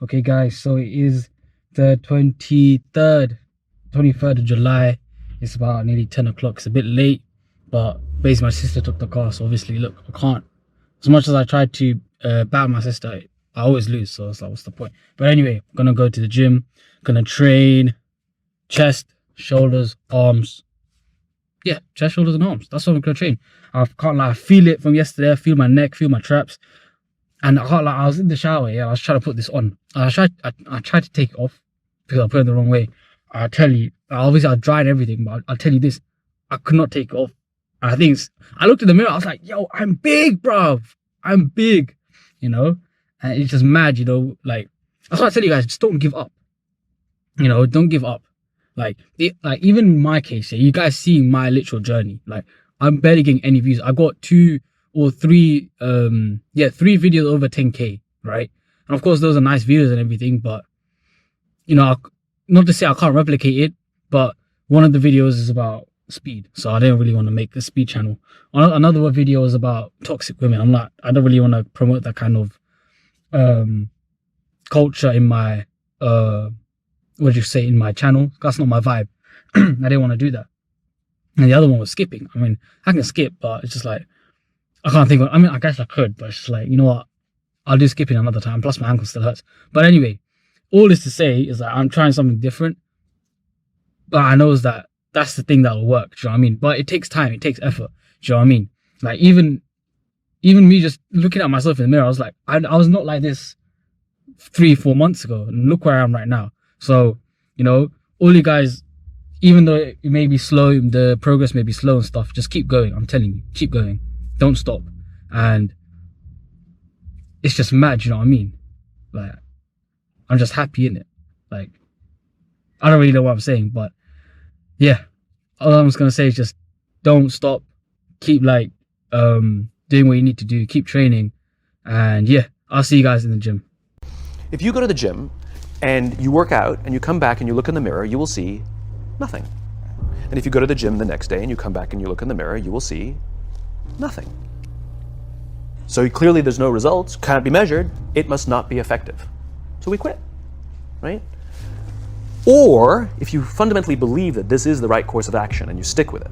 Okay, guys, so it is the 23rd of July. It's about nearly 10 o'clock. It's a bit late, but basically my sister took the car, so obviously, look, I can't. As much as I tried to battle my sister, I always lose, so it's like, what's the point? But anyway, I'm gonna go to the gym, gonna train chest, shoulders, arms. Yeah, chest, shoulders, and arms. That's what I'm gonna train. I can't lie, I feel it from yesterday. I feel my neck, feel my traps. And I can't lie, I was in the shower, yeah, I was trying to put this on. I tried to take it off because I put it the wrong way. I tell you, obviously I dried everything, but I'll tell you this, I could not take it off. I think I looked in the mirror, I was like, yo, I'm big, bruv. I'm big, you know? And it's just mad, you know? Like, that's what I tell you guys, just don't give up. You know, don't give up. Like even in my case, yeah, you guys see my literal journey. Like, I'm barely getting any views. I got three videos over 10k, right? And of course those are nice videos and everything, but you know, not to say I can't replicate it, but one of the videos is about speed, so I didn't really want to make a speed channel. Another video is about toxic women. I don't really want to promote that kind of culture in my in my channel. That's not my vibe. I didn't want to do that. And the other one was skipping. I mean, I can skip, but it's just like, I can't think of, I mean, I guess I could, but it's just like, you know what? I'll do skipping another time. Plus my ankle still hurts. But anyway, all this to say is that I'm trying something different. But I know that that's the thing that will work. Do you know what I mean? But it takes time. It takes effort. Do you know what I mean? Like even me just looking at myself in the mirror, I was like, I was not like this 3-4 months ago. And look where I am right now. So, you know, all you guys, even though it may be slow, the progress may be slow and stuff, just keep going. I'm telling you, keep going. Don't stop. And it's just mad, you know what I mean? Like, I'm just happy in it. Like, I don't really know what I'm saying, but yeah, all I'm just gonna say is just don't stop. Keep like doing what you need to do. Keep training, and yeah, I'll see you guys in the gym. If you go to the gym and you work out and you come back and you look in the mirror, you will see nothing. And if you go to the gym the next day and you come back and you look in the mirror, you will see nothing. So clearly there's no results, can't be measured, it must not be effective. So we quit, right? Or if you fundamentally believe that this is the right course of action and you stick with it,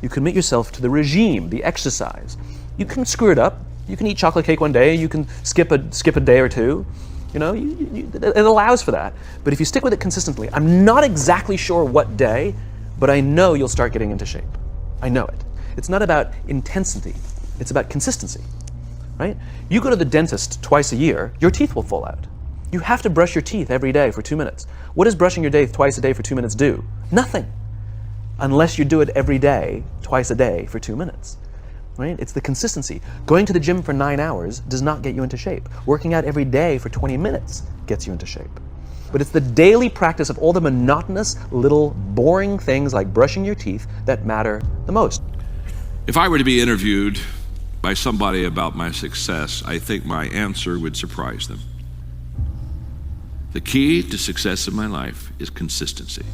you commit yourself to the regime, the exercise. You can screw it up. You can eat chocolate cake one day, you can skip a day or two. You know, it allows for that. But if you stick with it consistently, I'm not exactly sure what day, but I know you'll start getting into shape. I know it. It's not about intensity, it's about consistency, right? You go to the dentist twice a year, your teeth will fall out. You have to brush your teeth every day for 2 minutes. What does brushing your teeth twice a day for 2 minutes do? Nothing. Unless you do it every day, twice a day for 2 minutes, right? It's the consistency. Going to the gym for 9 hours does not get you into shape. Working out every day for 20 minutes gets you into shape. But it's the daily practice of all the monotonous, little, boring things like brushing your teeth that matter the most. If I were to be interviewed by somebody about my success, I think my answer would surprise them. The key to success in my life is consistency.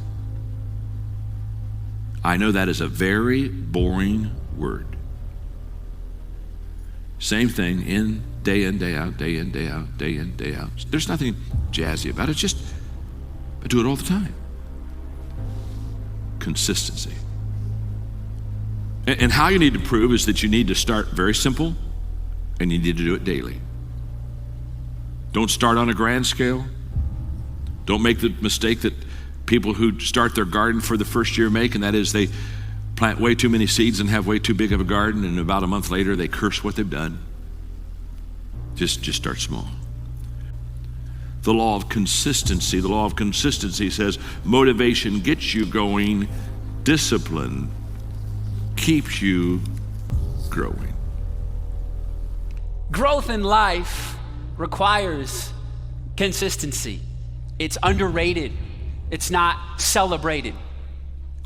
I know that is a very boring word. Same thing day in, day out, day in, day out, day in, day out. There's nothing jazzy about it, just I do it all the time. Consistency. And how you need to prove is that you need to start very simple and you need to do it daily. Don't start on a grand scale. Don't make the mistake that people who start their garden for the first year make, and that is they plant way too many seeds and have way too big of a garden, and about a month later they curse what they've done. Just start small. The law of consistency says motivation gets you going, discipline keeps you growing. Growth in life requires consistency. It's underrated. It's not celebrated.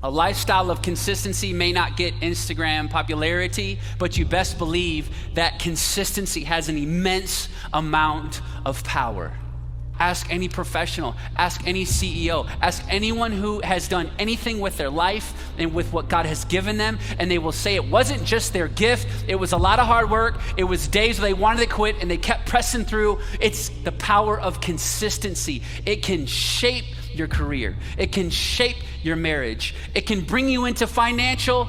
A lifestyle of consistency may not get Instagram popularity, but you best believe that consistency has an immense amount of power. Ask any professional, ask any CEO, ask anyone who has done anything with their life and with what God has given them, and they will say it wasn't just their gift, it was a lot of hard work, it was days where they wanted to quit and they kept pressing through. It's the power of consistency. It can shape your career, it can shape your marriage, it can bring you into financial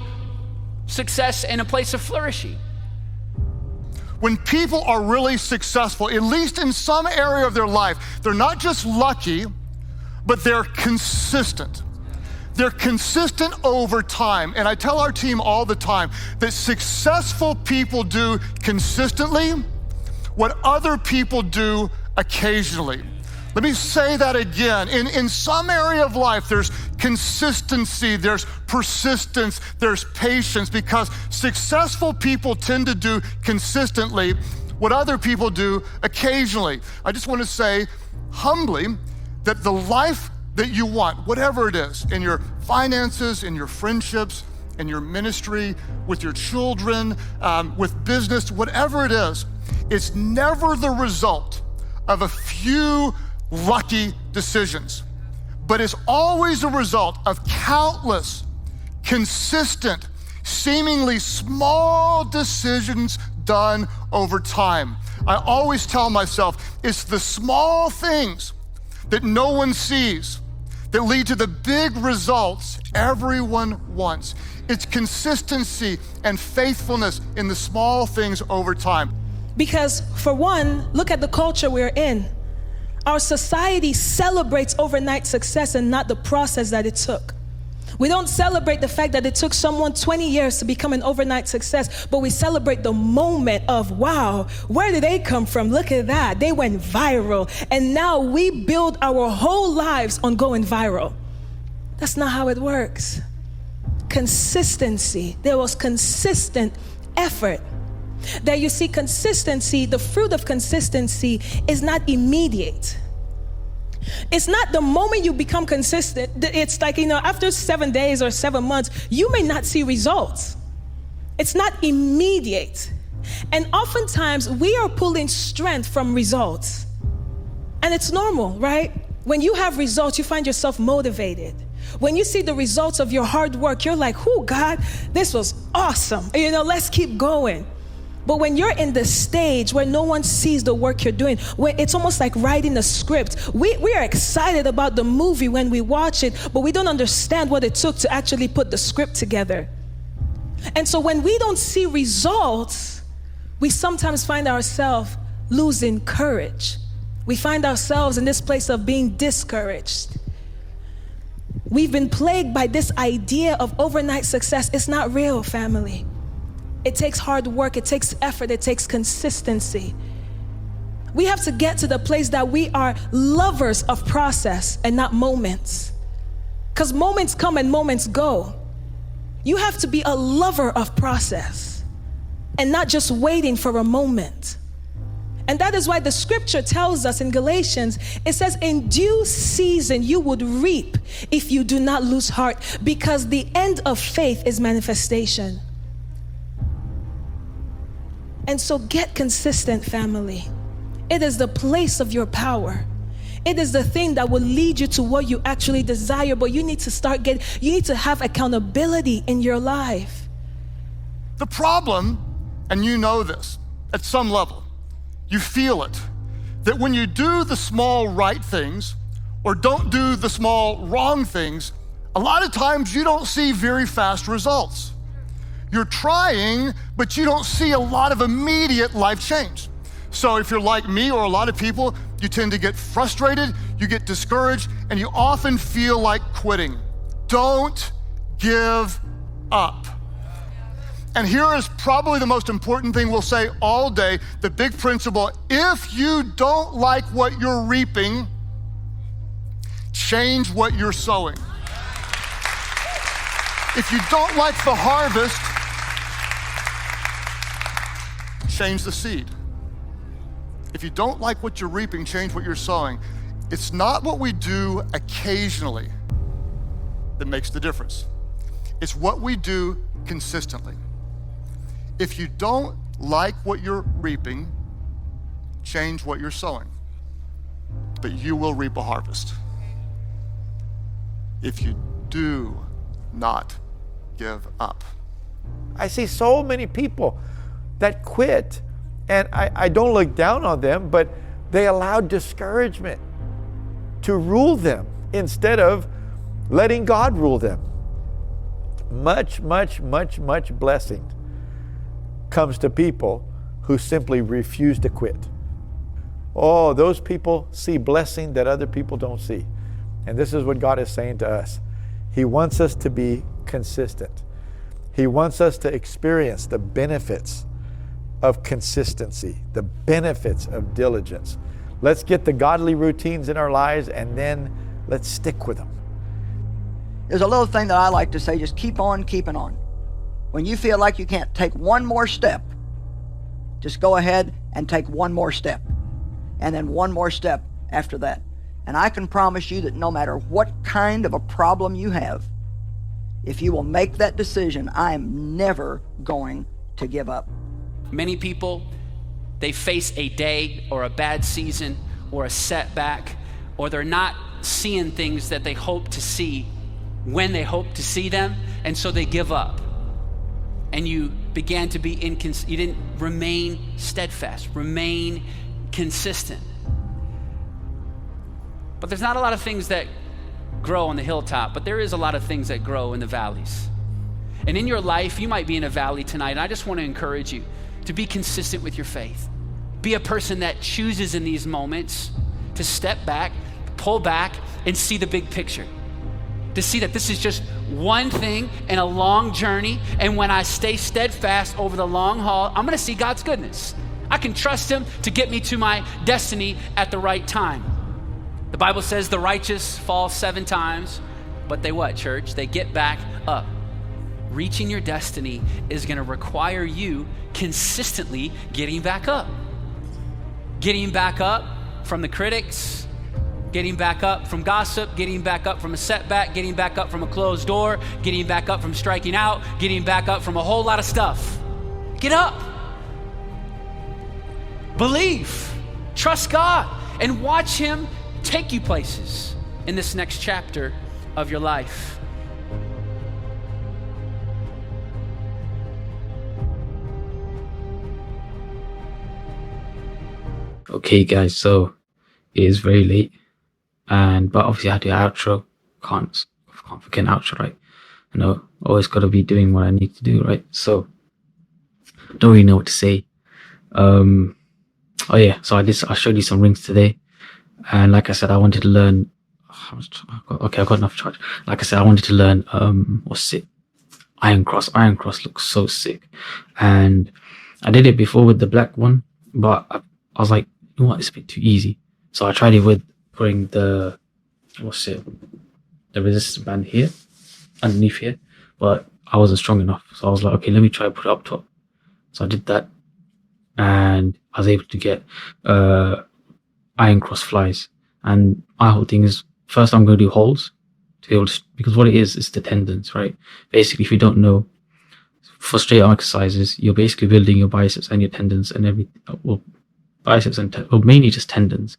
success and a place of flourishing. When people are really successful, at least in some area of their life, they're not just lucky, but they're consistent. They're consistent over time. And I tell our team all the time that successful people do consistently what other people do occasionally. Let me say that again. In some area of life, there's consistency, there's persistence, there's patience, because successful people tend to do consistently what other people do occasionally. I just want to say humbly that the life that you want, whatever it is, in your finances, in your friendships, in your ministry, with your children, with business, whatever it is, it's never the result of a few lucky decisions, but it's always a result of countless, consistent, seemingly small decisions done over time. I always tell myself, it's the small things that no one sees that lead to the big results everyone wants. It's consistency and faithfulness in the small things over time. Because for one, look at the culture we're in. Our society celebrates overnight success and not the process that it took. We don't celebrate the fact that it took someone 20 years to become an overnight success, but we celebrate the moment of, wow, where did they come from? Look at that. They went viral. And now we build our whole lives on going viral. That's not how it works. Consistency. There was consistent effort. There you see consistency, the fruit of consistency is not immediate. It's not the moment you become consistent. It's like, after 7 days or 7 months, you may not see results. It's not immediate. And oftentimes we are pulling strength from results. And it's normal, right? When you have results, you find yourself motivated. When you see the results of your hard work, you're like, oh God, this was awesome. Let's keep going. But when you're in the stage where no one sees the work you're doing, where it's almost like writing a script, we are excited about the movie when we watch it, but we don't understand what it took to actually put the script together. And so when we don't see results, we sometimes find ourselves losing courage. We find ourselves in this place of being discouraged. We've been plagued by this idea of overnight success. It's not real, family. It takes hard work, it takes effort, it takes consistency. We have to get to the place that we are lovers of process and not moments. Because moments come and moments go. You have to be a lover of process and not just waiting for a moment. And that is why the scripture tells us in Galatians, it says, in due season you would reap if you do not lose heart, because the end of faith is manifestation. And so get consistent, family. It is the place of your power. It is the thing that will lead you to what you actually desire, but you need to you need to have accountability in your life. The problem, and you know this at some level, you feel it, that when you do the small right things or don't do the small wrong things, a lot of times you don't see very fast results. You're trying, but you don't see a lot of immediate life change. So if you're like me or a lot of people, you tend to get frustrated, you get discouraged, and you often feel like quitting. Don't give up. And here is probably the most important thing we'll say all day, the big principle: if you don't like what you're reaping, change what you're sowing. If you don't like the harvest, change the seed. If you don't like what you're reaping, change what you're sowing. It's not what we do occasionally that makes the difference. It's what we do consistently. If you don't like what you're reaping, change what you're sowing. but you will reap a harvest if you do not give up. I see so many people that quit, and I don't look down on them, but they allow discouragement to rule them instead of letting God rule them. Much blessing comes to people who simply refuse to quit. Oh, those people see blessing that other people don't see. And this is what God is saying to us. He wants us to be consistent. He wants us to experience the benefits of consistency, the benefits of diligence. Let's get the godly routines in our lives, and then let's stick with them. There's a little thing that I like to say, just keep on keeping on. When you feel like you can't take one more step, just go ahead and take one more step, and then one more step after that. And I can promise you that no matter what kind of a problem you have, if you will make that decision, I am never going to give up. Many people, they face a day or a bad season or a setback, or they're not seeing things that they hope to see when they hope to see them, and so they give up. And you began to be you didn't remain steadfast, remain consistent. But there's not a lot of things that grow on the hilltop, but there is a lot of things that grow in the valleys. And in your life, you might be in a valley tonight, and I just want to encourage you to be consistent with your faith. Be a person that chooses in these moments to step back, pull back, and see the big picture. To see that this is just one thing in a long journey, and when I stay steadfast over the long haul, I'm gonna see God's goodness. I can trust Him to get me to my destiny at the right time. The Bible says the righteous fall 7 times, but they what, church? They get back up. Reaching your destiny is gonna require you consistently getting back up. Getting back up from the critics, getting back up from gossip, getting back up from a setback, getting back up from a closed door, getting back up from striking out, getting back up from a whole lot of stuff. Get up. Believe. Trust God and watch Him take you places in this next chapter of your life. Okay, guys, so it is very late, but obviously I had to do an outro. Can't forget an outro, right? You know, always got to be doing what I need to do, right? So don't really know what to say. Oh yeah, so I showed you some rings today, and like I said, I wanted to learn. Okay, I've got enough charge. Like I said, I wanted to learn what's it? Iron Cross. Iron Cross looks so sick, and I did it before with the black one, but I was like, you know what, it's a bit too easy. So I tried it with putting the resistance band here, underneath here, but I wasn't strong enough. So I was like, okay, let me try to put it up top. So I did that, and I was able to get Iron Cross flies. And my whole thing is, first I'm going to do holes to be able to, because what it is the tendons, right? Basically, if you don't know, for straight arm exercises, you're basically building your biceps and your tendons and everything. Well, biceps and mainly just tendons.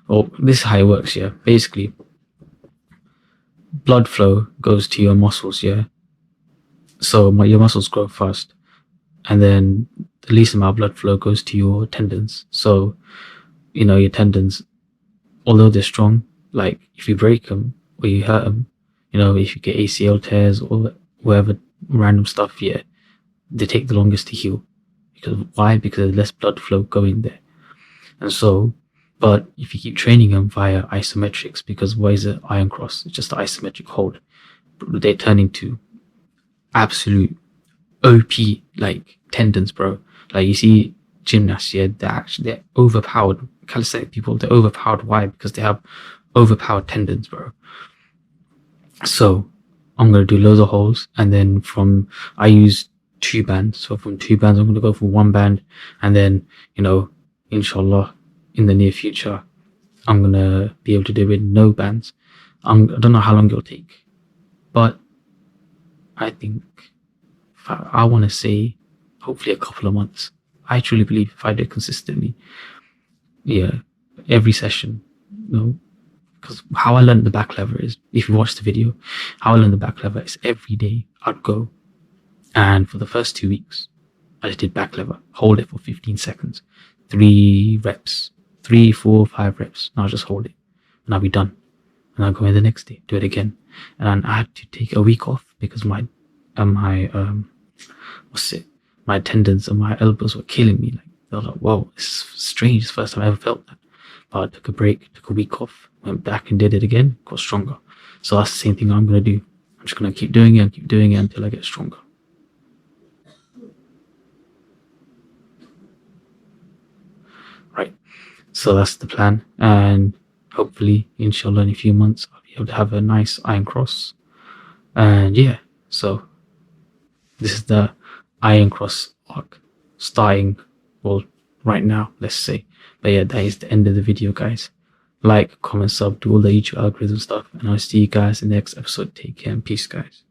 Well, this is how it works, yeah. Basically, blood flow goes to your muscles, yeah. So your muscles grow first, and then the least amount of blood flow goes to your tendons. So, you know, your tendons, although they're strong, like if you break them or you hurt them, you know, if you get ACL tears or whatever random stuff, yeah, they take the longest to heal. Because why? Because there's less blood flow going there. And so, but if you keep training them via isometrics, because what is it? Iron Cross, it's just an isometric hold, they turn into absolute OP like tendons, bro. Like you see gymnasts, yeah, they're overpowered. Calisthenic people, they're overpowered. Why? Because they have overpowered tendons, bro. So I'm gonna do loads of holes, and then I use 2 bands. So from 2 bands, I'm gonna go for 1 band, and then, you know, inshallah, in the near future, I'm gonna be able to do it with no bands. I don't know how long it'll take, but I think I want to say hopefully a couple of months. I truly believe if I do it consistently, yeah, every session, because how I learned the back lever is, if you watch the video, how I learned the back lever is every day I'd go, and for the first 2 weeks, I just did back lever, hold it for 15 seconds, 3 reps, 3, 4, 5 reps, and I'll just hold it, and I'll be done. And I'll go in the next day, do it again. And I had to take a week off because my tendons and my elbows were killing me. Like, they were like, whoa, this is strange. It's the first time I ever felt that. But I took a break, took a week off, went back and did it again, got stronger. So that's the same thing I'm going to do. I'm just going to keep doing it and keep doing it until I get stronger. Right. So that's the plan. And hopefully, inshallah, in a few months, I'll be able to have a nice iron cross. And yeah, so this is the iron cross arc starting, well, right now, let's say. But yeah, that is the end of the video, guys. Like, comment, sub, do all the YouTube algorithm stuff, and I'll see you guys in the next episode. Take care and peace, guys.